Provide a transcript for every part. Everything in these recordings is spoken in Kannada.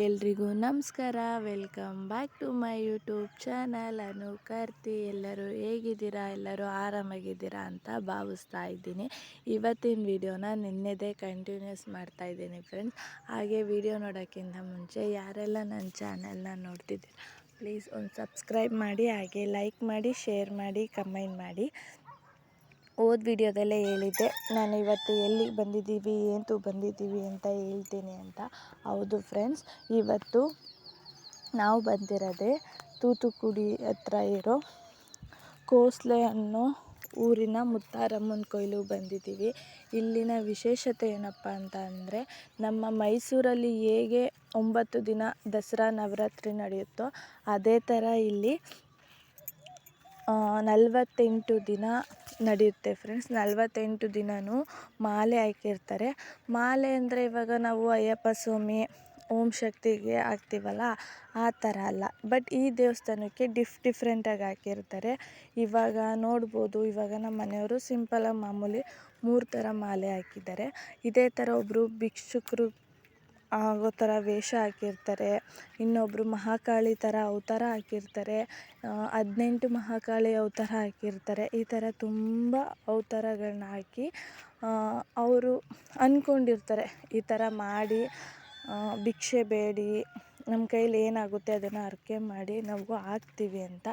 ಎಲ್ರಿಗೂ ನಮಸ್ಕಾರ. Welcome back to my YouTube channel Anu Karthi. ಎಲ್ಲರೂ ಹೇಗಿದ್ದೀರಾ? ಎಲ್ಲರೂ ಆರಾಮಾಗಿದ್ದೀರಾ ಅಂತ ಭಾವಿಸ್ತಾ ಇದ್ದೀನಿ. ಇವತ್ತಿನ ವಿಡಿಯೋನ ನಿನ್ನೆದೇ ಕಂಟಿನ್ಯೂಸ್ ಮಾಡ್ತಾ ಇದ್ದೀನಿ ಫ್ರೆಂಡ್ಸ್. ಹಾಗೆ ವಿಡಿಯೋ ನೋಡೋಕ್ಕಿಂತ ಮುಂಚೆ ಯಾರೆಲ್ಲ ನನ್ನ ಚಾನಲ್ನ ನೋಡ್ತಿದ್ದೀರಾ ಪ್ಲೀಸ್ ಒಂದು ಸಬ್ಸ್ಕ್ರೈಬ್ ಮಾಡಿ, ಹಾಗೆ ಲೈಕ್ ಮಾಡಿ, ಶೇರ್ ಮಾಡಿ, ಕಮೆಂಟ್ ಮಾಡಿ. ಹೋದ ವಿಡಿಯೋದಲ್ಲೇ ಹೇಳಿದ್ದೆ ನಾನು ಇವತ್ತು ಎಲ್ಲಿಗೆ ಬಂದಿದ್ದೀವಿ, ಏನು ಬಂದಿದ್ದೀವಿ ಅಂತ ಹೇಳ್ತೀನಿ ಅಂತ. ಹೌದು ಫ್ರೆಂಡ್ಸ್, ಇವತ್ತು ನಾವು ಬಂದಿರೋದೇ ತೂತುಕುಡಿ ಹತ್ರ ಇರೋ ಕೋಸ್ಲೆ ಅನ್ನೋ ಊರಿನ ಮುತ್ತಾರಮ್ಮನ ಕೊಯ್ಲಿಗೆ ಬಂದಿದ್ದೀವಿ. ಇಲ್ಲಿನ ವಿಶೇಷತೆ ಏನಪ್ಪ ಅಂತ ಅಂದರೆ, ನಮ್ಮ ಮೈಸೂರಲ್ಲಿ ಹೇಗೆ 9 ದಿನ ದಸರಾ ನವರಾತ್ರಿ ನಡೆಯುತ್ತೋ ಅದೇ ಥರ ಇಲ್ಲಿ 48 ದಿನ ನಡೆಯುತ್ತೆ ಫ್ರೆಂಡ್ಸ್. 48 ದಿನವೂ ಮಾಲೆ ಹಾಕಿರ್ತಾರೆ. ಮಾಲೆ ಅಂದರೆ ಇವಾಗ ನಾವು ಅಯ್ಯಪ್ಪ ಸ್ವಾಮಿ, ಓಂ ಶಕ್ತಿಗೆ ಹಾಕ್ತೀವಲ್ಲ ಆ ಥರ ಅಲ್ಲ, ಬಟ್ ಈ ದೇವಸ್ಥಾನಕ್ಕೆ ಡಿಫ್ರೆಂಟಾಗಿ ಹಾಕಿರ್ತಾರೆ. ಇವಾಗ ನೋಡ್ಬೋದು, ಇವಾಗ ನಮ್ಮ ಮನೆಯವರು ಸಿಂಪಲಾಗಿ ಮಾಮೂಲಿ 3 ಥರ ಮಾಲೆ ಹಾಕಿದ್ದಾರೆ. ಇದೇ ಥರ ಒಬ್ಬರು ಭಿಕ್ಷುಕರು ಆಗೋ ಥರ ವೇಷ ಹಾಕಿರ್ತಾರೆ, ಇನ್ನೊಬ್ಬರು ಮಹಾಕಾಳಿ ಥರ ಅವತಾರ ಹಾಕಿರ್ತಾರೆ, 18 ಮಹಾಕಾಳಿ ಅವತಾರ ಹಾಕಿರ್ತಾರೆ. ಈ ಥರ ತುಂಬ ಅವತಾರಗಳನ್ನ ಹಾಕಿ ಅವರು ಅಂದ್ಕೊಂಡಿರ್ತಾರೆ ಈ ಥರ ಮಾಡಿ ಭಿಕ್ಷೆ ಬೇಡಿ ನಮ್ಮ ಕೈಲಿ ಏನಾಗುತ್ತೆ ಅದನ್ನು ಹರಕೆ ಮಾಡಿ ನಾವು ಹಾಕ್ತೀವಿ ಅಂತ.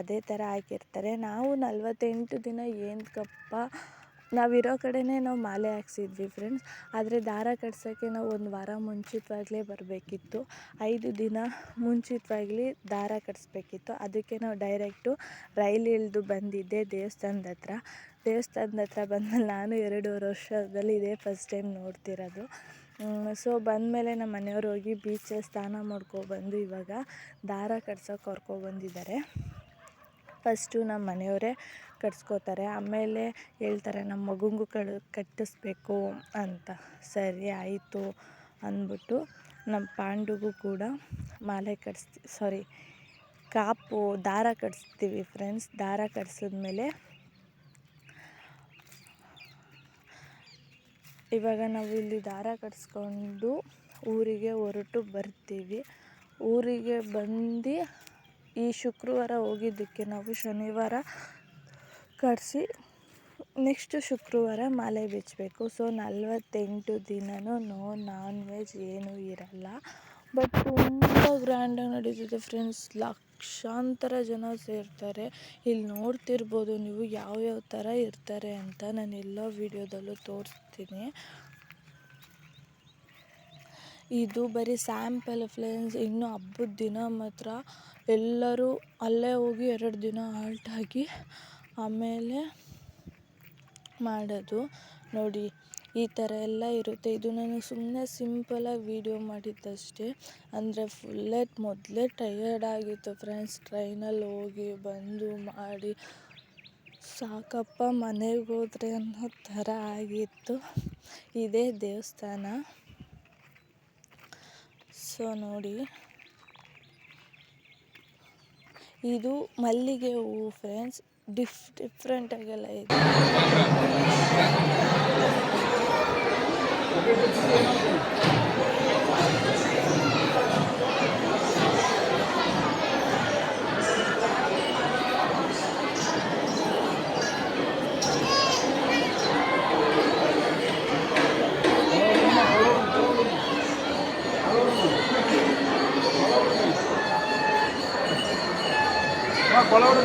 ಅದೇ ಥರ ಹಾಕಿರ್ತಾರೆ. ನಾವು 48 ದಿನ ಏನಕ್ಕಪ್ಪ ನಾವಿರೋ ಕಡೆನೇ ನಾವು ಮಾಲೆ ಹಾಕ್ಸಿದ್ವಿ ಫ್ರೆಂಡ್ಸ್. ಆದರೆ ದಾರ ಕಟ್ಸೋಕ್ಕೆ ನಾವು 1 ವಾರ ಮುಂಚಿತವಾಗಲೇ ಬರಬೇಕಿತ್ತು. 5 ದಿನ ಮುಂಚಿತವಾಗಲಿ ದಾರ ಕಟ್ಸ್ಬೇಕಿತ್ತು. ಅದಕ್ಕೆ ನಾವು ಡೈರೆಕ್ಟು ರೈಲ್ ಇಳಿದು ಬಂದಿದ್ದೆ ದೇವಸ್ಥಾನದ ಹತ್ರ ಬಂದಮೇಲೆ ನಾನು 2.5 ವರ್ಷದಲ್ಲಿ ಇದೇ ಫಸ್ಟ್ ಟೈಮ್ ನೋಡ್ತಿರೋದು. ಸೊ ಬಂದಮೇಲೆ ನಮ್ಮ ಮನೆಯವ್ರು ಹೋಗಿ ಬೀಚಲ್ಲಿ ಸ್ನಾನ ಮಾಡ್ಕೊಬಂದು ಇವಾಗ ದಾರ ಕಟ್ಸೋಕೆ ಕರ್ಕೊಬಂದಿದ್ದಾರೆ. ಫಸ್ಟು ನಮ್ಮ ಮನೆಯವರೇ ಕಟ್ಸ್ಕೋತಾರೆ, ಆಮೇಲೆ ಹೇಳ್ತಾರೆ ನಮ್ಮ ಮಗುಂಗೂ ಕಟ್ಟಿಸ್ಬೇಕು ಅಂತ. ಸರಿ ಆಯಿತು ಅಂದ್ಬಿಟ್ಟು ನಮ್ಮ ಪಾಂಡುಗೂ ಕೂಡ ಮಾಲೆ ಕಾಪು ದಾರ ಕಟ್ಸ್ತೀವಿ ಫ್ರೆಂಡ್ಸ್. ದಾರ ಕಟ್ಸಿದ್ಮೇಲೆ ಇವಾಗ ನಾವು ಇಲ್ಲಿ ದಾರ ಕಟ್ಸ್ಕೊಂಡು ಊರಿಗೆ ಹೊರಟು ಬರ್ತೀವಿ. ಊರಿಗೆ ಬಂದು ಈ ಶುಕ್ರವಾರ ಹೋಗಿದ್ದಕ್ಕೆ ನಾವು ಶನಿವಾರ ಕಟ್ಸಿ ನೆಕ್ಸ್ಟ್ ಶುಕ್ರವಾರ ಮಾಲೆ ಬಿಚ್ಚಬೇಕು. ಸೊ 48 ದಿನವೂ ನಾನ್ ವೆಜ್ ಏನೂ ಇರಲ್ಲ. ಬಟ್ ತುಂಬ ಗ್ರ್ಯಾಂಡಾಗಿ ನಡೀತಿದೆ ಫ್ರೆಂಡ್ಸ್. ಲಕ್ಷಾಂತರ ಜನ ಸೇರ್ತಾರೆ. ಇಲ್ಲಿ ನೋಡ್ತಿರ್ಬೋದು ನೀವು ಯಾವ್ಯಾವ ಥರ ಇರ್ತಾರೆ ಅಂತ. ನಾನು ಎಲ್ಲ ವೀಡಿಯೋದಲ್ಲೂ ತೋರಿಸ್ತೀನಿ. ಇದು ಬರೀ ಸ್ಯಾಂಪಲ್ ಫ್ರೆಂಡ್ಸ್. ಇನ್ನು ಹಬ್ಬದ ದಿನ ಮಾತ್ರ ಎಲ್ಲರೂ ಅಲ್ಲೇ ಹೋಗಿ 2 ದಿನ ಆಲ್ಟಾಗಿ ಆಮೇಲೆ ಮಾಡೋದು. ನೋಡಿ ಈ ಥರ ಎಲ್ಲ ಇರುತ್ತೆ. ಇದು ನಾನು ಸುಮ್ಮನೆ ಸಿಂಪಲಾಗಿ ವೀಡಿಯೋ ಮಾಡಿದ್ದಷ್ಟೇ. ಅಂದರೆ ಮೊದಲೇ ಟಯರ್ಡ್ ಆಗಿತ್ತು ಫ್ರೆಂಡ್ಸ್. ಟ್ರೈನಲ್ಲಿ ಹೋಗಿ ಬಂದು ಮಾಡಿ ಸಾಕಪ್ಪ ಮನೆಗೆ ಹೋದ್ರೆ ಅನ್ನೋ ಥರ ಆಗಿತ್ತು. ಇದೇ ದೇವಸ್ಥಾನ. ಸೊ ನೋಡಿ, ಇದು ಮಲ್ಲಿಗೆ ಹೂವು ಫ್ರೆಂಡ್ಸ್. ಡಿಫ್ರೆಂಟಾಗೆಲ್ಲ ಇದೆ. Color